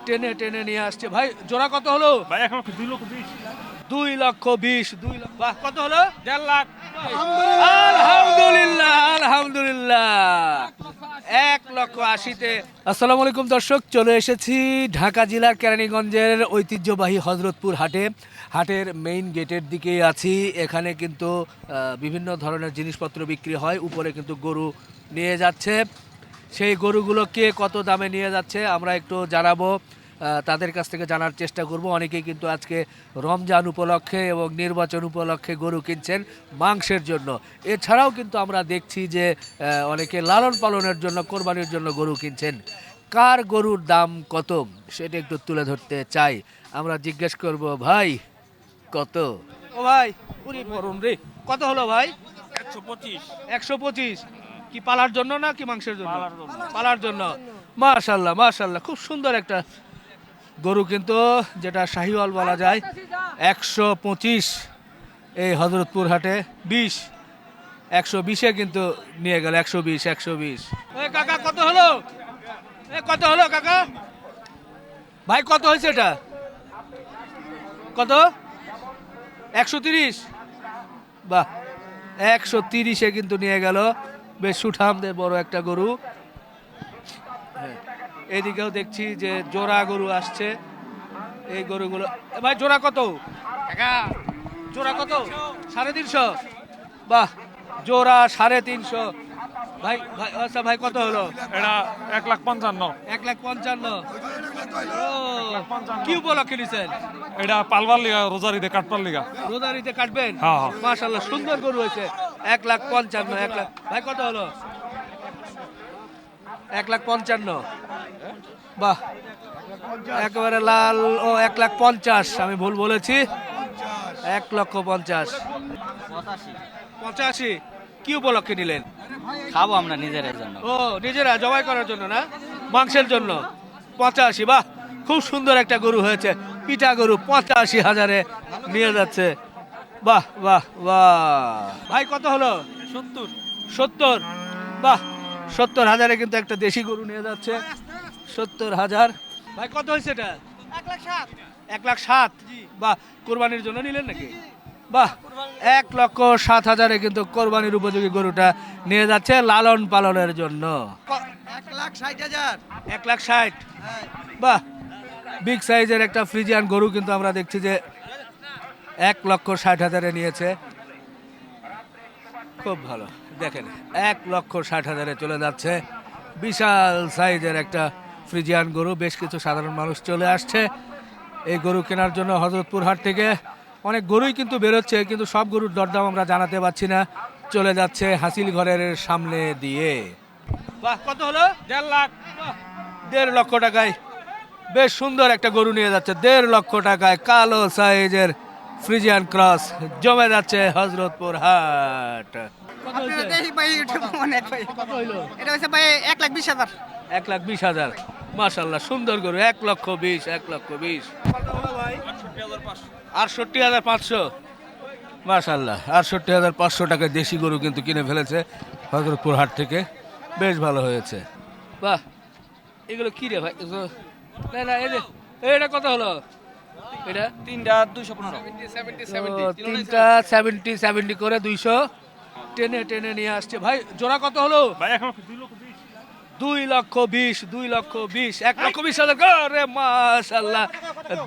টেনে টেনে নিয়ে আসছে। ভাই জোড়া কত হলো? ভাই এখন 2,20,000 2,20,000 2 লাখ। বাহ, কত হলো? 1.5 লাখ। আলহামদুলিল্লাহ আলহামদুলিল্লাহ, 1,80,000-তে। আসসালামু আলাইকুম দর্শক, চলে এসেছি ঢাকা জেলার কেরানীগঞ্জের ঐতিহ্যবাহী হযরতপুর হাটে। হাটের মেইন গেটের দিকেই আছি। এখানে কিন্তু বিভিন্ন ধরনের জিনিসপত্র বিক্রি হয়। উপরে কিন্তু গরু নিয়ে যাচ্ছে। সেই গরুগুলোকে কত দামে নিয়ে যাচ্ছে আমরা একটু জানাবো, তাদের কাছ থেকে জানার চেষ্টা করব। অনেকেই কিন্তু আজকে রমজান উপলক্ষে এবং নির্বাচন উপলক্ষে গরু কিনছেন মাংসের জন্য। এছাড়াও কিন্তু আমরা দেখছি যে অনেকে লালন পালনের জন্য, কোরবানির জন্য গরু কিনছেন। কার গরুর দাম কত সেটা একটু তুলে ধরতে চাই। আমরা জিজ্ঞেস করব, ভাই কত? ও ভাই, উনি বরুণ রে, কত হলো ভাই? 125। 125। কি পালার জন্য না কি মাংসের জন্য? পালার জন্য। পালার জন্য। মাশাআল্লাহ মাশাআল্লাহ, খুব সুন্দর একটা গরু কিন্তু, যেটা শাহিওয়াল বলা যায়। 125 এই হযরতপুর হাটে। 20 120-এ কিন্তু নিয়ে গেল। 120 এই কাকা কত হলো? কত হলো কাকা? ভাই কত হয়েছে এটা? কত? 130। বাহ, 130-এ কিন্তু নিয়ে গেল। বেশ সুঠামদের বড় একটা গরু। হ্যাঁ, এদিকেও দেখছি যে জোড়া গরু আসছে। এই গরুগুলো ভাই জোড়া কত? জোড়া কত? 350। বাহ, জোড়া 350। ভাই ভাই আচ্ছা ভাই কত হলো? এটা 1,55,000। 1,55,000। ও, কি উপলক্ষে নিছেন? এটা পালবার লিগা, রোজারিতে কাটবার লিগা। রোজারিতে কাটবেন? হ্যাঁ, হ্যাঁ। মাশাআল্লাহ, সুন্দর গরু হয়েছে। 1,55,000। 1 লাখ। ভাই কত হলো? 1,55,000। বাহ, একেবারে লাল। ও 1,50,000, আমি ভুল বলেছি। 1,50,000। 85 কি উপলক্ষে নিলেন? খাবো আমরা নিজেদের জন্য। ও, নিজেরা জবাই করার জন্য না, মাংসের জন্য। 85। বাহ, খুব সুন্দর একটা গরু হয়েছে। পিটা গরু 85,000-এ নিয়ে যাচ্ছে। বাহ বাহ বাহ। ভাই কত হলো? 70। বাহ, 70,000-এ কিন্তু একটা দেশি গরু নিয়ে যাচ্ছে। 70,000। ভাই কত হয়েছে এটা? 1,07,000। বাহ, কোরবানির জন্য নিলেন নাকি? বাহ, 1,07,000-এ কিন্তু কোরবানির উপযোগী গরুটা নিয়ে যাচ্ছে লালন পালনের জন্য। 1,60,000। 1,60,000। বাহ, বিগ সাইজের একটা ফ্রিজিয়ান গরু কিন্তু আমরা দেখছি যে 1,60,000-এ নিয়েছে। খুব ভালো, দেখেন 1,60,000-এ চলে যাচ্ছে। বিশাল সাইজের একটা ফ্রিজিয়ান গরু। বেশ কিছু সাধারণ মানুষ চলে আসছে এই গরু কেনার জন্য হযরতপুর হাট থেকে। অনেক গরুই কিন্তু বেরোচ্ছে, কিন্তু সব গরুর দরদাম আমরা জানাতে পারছি না। চলে যাচ্ছে হাসিল ঘরের সামনে দিয়ে। বাহ, কত হলো? 1.5 লাখ। 1.5 লক্ষ টাকায় বেশ সুন্দর একটা গরু নিয়ে যাচ্ছে। 1.5 লক্ষ টাকায় কালো সাইজের ফ্রিজিয়ান ক্রস জমে যাচ্ছে হযরতপুর হাট। কত হয়েছে? কত হইলো? এটা হচ্ছে ভাই 1,20,000। 1,20,000। মাশাআল্লাহ, সুন্দর গরু। 1,20,000 1,20,000। কত হলো ভাই? 68,500। মাশাআল্লাহ, 68,500 টাকায় দেশি গরু কিন্তু কিনে ফেলেছে হযরতপুর হাট থেকে। বেশ ভালো হয়েছে। বাহ, এগুলো কি রে ভাই? না না, এটা কত হলো? এটা 3টা 215। তিনটা 70 করে 200 টেনে টেনে নিয়ে আসছে। ভাই জোড়া কত হলো? ভাই এখন 2,20,000। 2,20,000 2,20,000 1,20,000। রে মাশাআল্লাহ,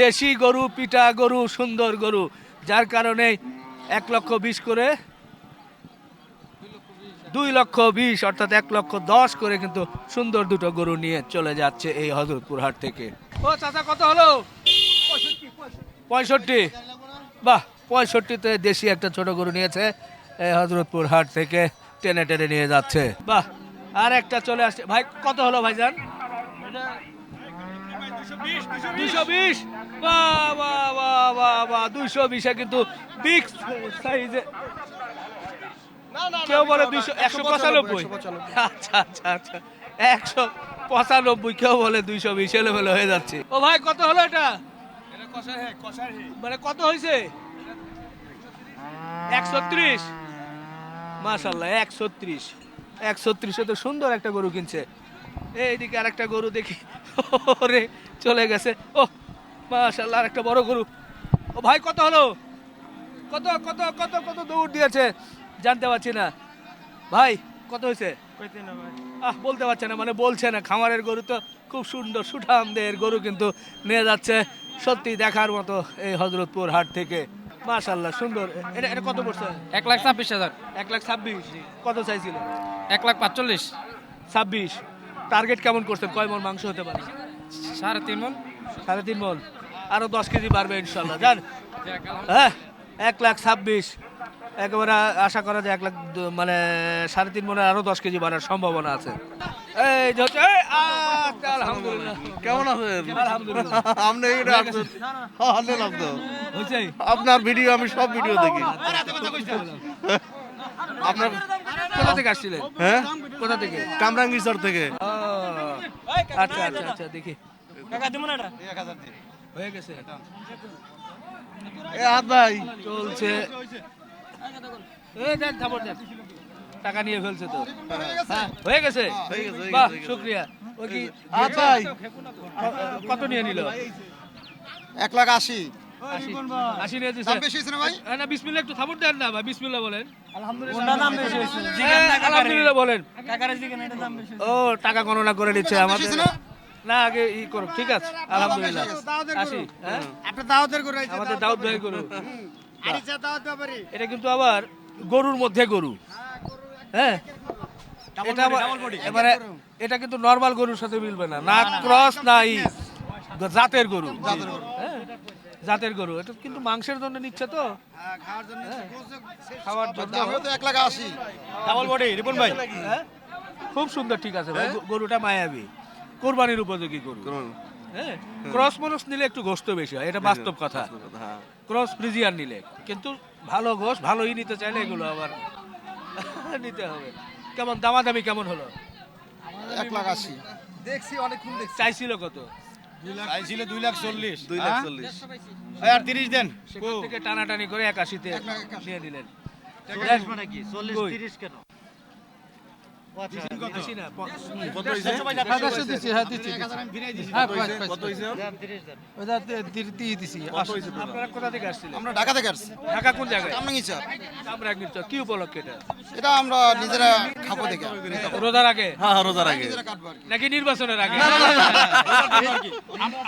দেশি গরু, পিটা গরু, সুন্দর গরু, যার কারণে 1,20,000 করে 2,20,000 অর্থাৎ 1,10,000 করে কিন্তু সুন্দর দুটো গরু নিয়ে চলে যাচ্ছে এই হযরতপুর হাট থেকে। ও চাচা কত হলো? 65। বাহ, 65-তে দেশি একটা ছোট গরু নিয়েছে এই হযরতপুর হাট থেকে, টেনে টেনে নিয়ে যাচ্ছে। বাহ, আর একটা চলে আসছে। ভাই কত হলো ভাইজান? 220। বাহ বাহ বাহ বাহ বাহ, 220-এ কিন্তু বিগ সাইজে। কেউ বলে 195। আচ্ছা আচ্ছা আচ্ছা, 195, কেউ বলে 220। এলোমেলো হয়ে যাচ্ছে। ও ভাই কত হলো এটা? মানে কত হয়েছে? 136। মাশাআল্লাহ, 136। 136-এ তো সুন্দর একটা গরু কিনছে। এইদিকে আরেকটা গরু দেখি। ওরে, চলে গেছে। ও মাশাআল্লাহ, আর একটা বড় গরু। ও ভাই, কত হলো? কত কত কত কত দৌড় দিয়েছে জানতে পারছি না ভাই, কত হয়েছে? বলতে পারছে না, মানে বলছে না। খামারের গরু তো খুব সুন্দর সুঠাম দেহের গরু কিন্তু নিয়ে যাচ্ছে, সত্যি দেখার মতো এই হযরতপুর হাট থেকে। মাশাআল্লাহ, সুন্দর। এটা এটা কত পড়ছে? 1,26,000। 1,26,000। কত চাইছিল? 1,45,000। 26। টার্গেট কেমন করছেন? কয় মন মাংস হতে পারে? 3.5 মণ। 3.5 মন। আরো 10 কেজি বাড়বে ইনশাল্লাহ। জান, হ্যাঁ, 1,26,000। একেবারে আশা করা যায় 1 লাখ মানে 3.5 মনে আরো 10 কেজি বাড়ার সম্ভাবনা আছে। এই যে হচ্ছে, এই, আচ্ছা, আলহামদুলিল্লাহ। কেমন আছেন? আলহামদুলিল্লাহ। আপনি এটা আসছেন? হ্যাঁ, ভালো লাগতো। হয়েছে? আপনার ভিডিও আমি সব ভিডিও দেখি। আপনার কোথা থেকে আসছিলেন? হ্যাঁ, কোথা থেকে? কামরাঙ্গীরচর থেকে। ও, আচ্ছা আচ্ছা আচ্ছা, দেখি হয়ে গেছে। এ হাত ভাই, চলছে। এই দেন, থাপড় দেন। টাকা নিয়ে ফেলছে তো। হ্যাঁ, হয়ে গেছে। হয়ে গেছে, হয়ে বাহ, গেছে। শুকরিয়া। ওই কি হাত ভাই, কত নিয়ে নিল? 1,80,000। 80 নিয়ে দিছে। দাম বেশি হয়েছে না ভাই? না, বিসমিল্লাহ, একটু থাপড় দেন না ভাই, বিসমিল্লাহ বলেন। জিজ্ঞেস আলহামদুলিল্লাহ বলেন। কাকারে জিজ্ঞেস এটা দাম বেশি। ও, টাকা গণনা করে নিচ্ছে দাম আমাদের। বেশি না? না, আগে ই করো, ঠিক আছে, আলহামদুলিল্লাহ। 80, হ্যাঁ, আপনার দাওয়াতের গরু আছে। আমাদের দাউদ ভাই গরু। আরিচা দাওয়াত ব্যাপারী। এটা কিন্তু আবার গরুর মধ্যে গরু, হ্যাঁ। এটা আবার এবারে এটা কিন্তু নরমাল গরুর সাথে মিলবে না, না ক্রস নাই, জাতের গরু। হ্যাঁ, জাতের গরু। এটা কিন্তু মাংসের জন্য নিচ্ছে তো, খাওয়ার জন্য খাওয়ার জন্য। দামও তো 1,80,000। ডাবল বডি রিপন ভাই। হ্যাঁ, খুব সুন্দর, ঠিক আছে ভাই। গরুটা মায়াবী, কোরবানির উপযোগী গরু। হ্যাঁ, ক্রস মানুষ নিলে একটু গোস্ত বেশি হয়, এটা বাস্তব কথা। হ্যাঁ। ক্রস ফ্রিজিয়ান নিলে কিন্তু ভালো গোশ, ভালোই নিতে চাইলে এগুলো আবার নিতে হবে। কেমন দামাদামি কেমন হলো? 1,80,000 দেখছি, অনেকক্ষণ দেখছি। চাইছিল কত? চাইছিল 2,40,000। 2,40,000। আর 30 দেন। সেখান থেকে টানাটানি করে 81-তে নিয়ে নিলেন। মানে কি 40 কই? 30 কেন? বেশি না, কত হইছে? কত হইছে? আপনারা কোথা থেকে আসছিলেন? আমরা ঢাকা থেকে আসছি। ঢাকা কোন জায়গায়? কামরাঙ্গীরচর। কামরাঙ্গীরচর। কি উপলক্ষে এটা? এটা আমরা নিজেরা খাবো দেখে। রোজার আগে হ্যাঁ, রোজার আগে। নিজেরা কাটবো আর কি। নাকি নির্বাচনের আগে?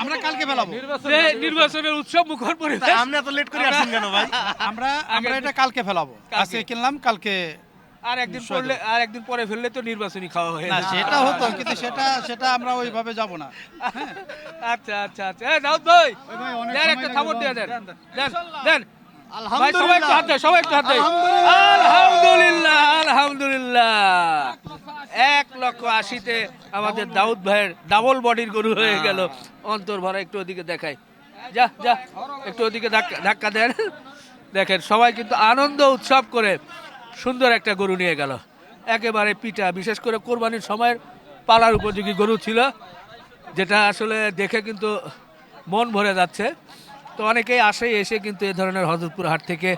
আমরা কালকে ফেলাবো। নির্বাচনের উৎসব মুখর পরিবেশ। আপনি এত লেট করে আসছেন কেন ভাই? আমরা এটা কালকে ফেলাবো। আজকে কিনলাম, কালকে আর একদিন পরে, আর একদিন পরে ফেললে তো নির্বাচনী খাওয়া হয়ে না, যাবে। সেটা হতো, কিন্তু সেটা আমরা ওইভাবে যাব না। আচ্ছা আচ্ছা আচ্ছা। এই দাউদ ভাই, দেন একটা থাপড় দিয়ে দেন। দেন দেন। ভাই, সবাই একটু হাত দেয়, সবাই একটু হাত দেয়। আলহামদুলিল্লাহ, আলহামদুলিল্লাহ। 1,80,000-তে আমাদের দাউদ ভাইয়ের ডাবল বডির গরু হয়ে গেল। অন্তর ভরা, একটু ওদিকে দেখাই। যা যা, একটু ওদিকে ধাক্কা দেন। দেখেন, সবাই কিন্তু আনন্দ উৎসব করে সুন্দর একটা গরু নিয়ে গেল, একেবারে পিটা। বিশেষ করে কোরবানির সময়ের পালার উপযোগী গরু ছিল, যেটা আসলে দেখে কিন্তু মন ভরে যাচ্ছে। তো অনেকেই আসে, এসে কিন্তু এই ধরনের হযরতপুর হাট থেকে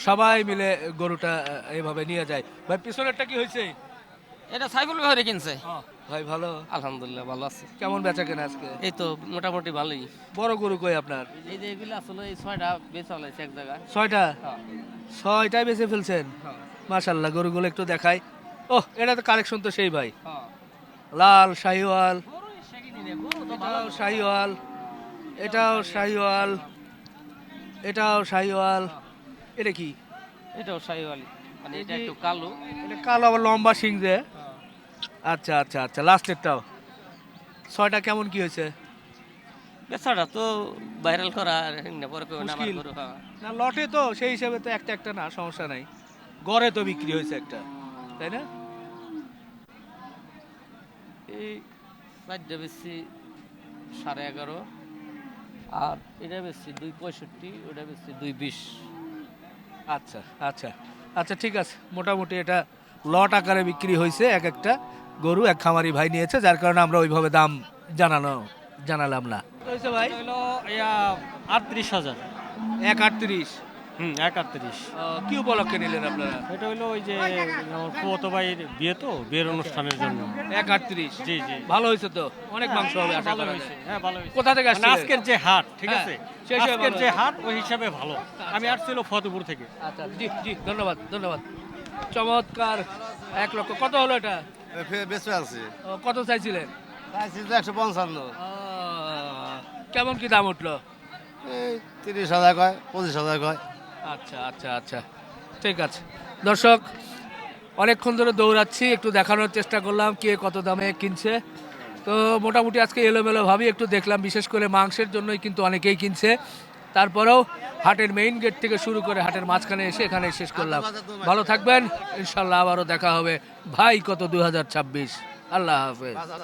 সবাই মিলে গরুটা এইভাবে নিয়ে যায়। ভাই, পিছনেরটা কি হয়েছে? এটা সাইফুল ভাই কিনছে। ভাই ভালো, আলহামদুলিল্লাহ ভালো আছে। কেমন বেচা কেনা আজকে? এই তো মোটামুটি ভালোই। বড় গরু কই আপনার? এই যে এগুলো আসলে এই 6টা বেচা হয়েছে এক জায়গায়। 6টা? 6টাই বেচে ফেলছেন? মাশাআল্লাহ, গরুগুলো একটু দেখাই। ওহ, এটা তো কালেকশন তো সেই ভাই। লাল শাহিওয়াল, এটাও শাহিওয়াল, এটাও শাহিওয়াল, এটাও শাহিওয়াল। এটা কি? এটাও শাহিওয়ালি, মানে এটা এই যে- একটু কালো। এটা কালো, আবার লম্বা শিং যে। আচ্ছা আচ্ছা আচ্ছা, লাস্টেরটাও। 6টা কেমন কি হয়েছে? বেচাটা তো ভাইরাল করা আর না পরে কেউ না আমার মুশকিল। গরু, হ্যাঁ। না, লটে তো সেই হিসাবে তো একটা একটা না, সমস্যা নাই। গড়ে তো বিক্রি হয়েছে একটা, তাই না? এই 4টা বেশি 11.5, আর এটা বেশি 2.65, ওটা বেশি 2.20। আচ্ছা আচ্ছা আচ্ছা, ঠিক আছে। মোটামুটি এটা লট আকারে বিক্রি হয়েছে, এক একটা গরু এক খামারি ভাই নিয়েছে, যার কারণে আমরা ওইভাবে দাম জানালাম না। হয়েছে ভাই? হলো 38,000। 1,38,000। 31। কি উপলক্ষে নিলেন আপনারা? এটা হলো ওই যে আমার ফুফাতো ভাইয়ের বিয়ে তো, বিয়ের অনুষ্ঠানের জন্য। 1.38। জি জি। ভালো হয়েছে তো, অনেক মাংস হবে আশা ভালো করা হয়েছে, যায়। হ্যাঁ ভালো হয়েছে। কোথা থেকে মানে আসছিলেন? আজকের যে হাট, ঠিক হ্যাঁ, আছে, সেই হিসেবে আজকের ভালো যে হয়েছে। হাট ওই হিসাবে ভালো। আমি আসছিল ফতেপুর থেকে। আচ্ছা, জি জি, ধন্যবাদ ধন্যবাদ। চমৎকার। 1 লক্ষ কত হলো এটা? বেঁচে আছে কত চাইছিলেন? 155। কেমন কি দাম উঠলো? এই 30,000 কয়, 25,000 কয়। আচ্ছা আচ্ছা আচ্ছা, ঠিক আছে। দর্শক, অনেকক্ষণ ধরে দৌড়াচ্ছি, একটু দেখানোর চেষ্টা করলাম কে কত দামে কিনছে। তো মোটামুটি আজকে এলোমেলো ভাবে একটু দেখলাম, বিশেষ করে মাংসের জন্যই কিন্তু অনেকেই কিনছে। তারপরেও হাটের মেইন গেট থেকে শুরু করে হাটের মাঝখানে এসে এখানে শেষ করলাম। ভালো থাকবেন, ইনশাল্লাহ আবারও দেখা হবে। ভাই কত 2026। আল্লাহ হাফেজ।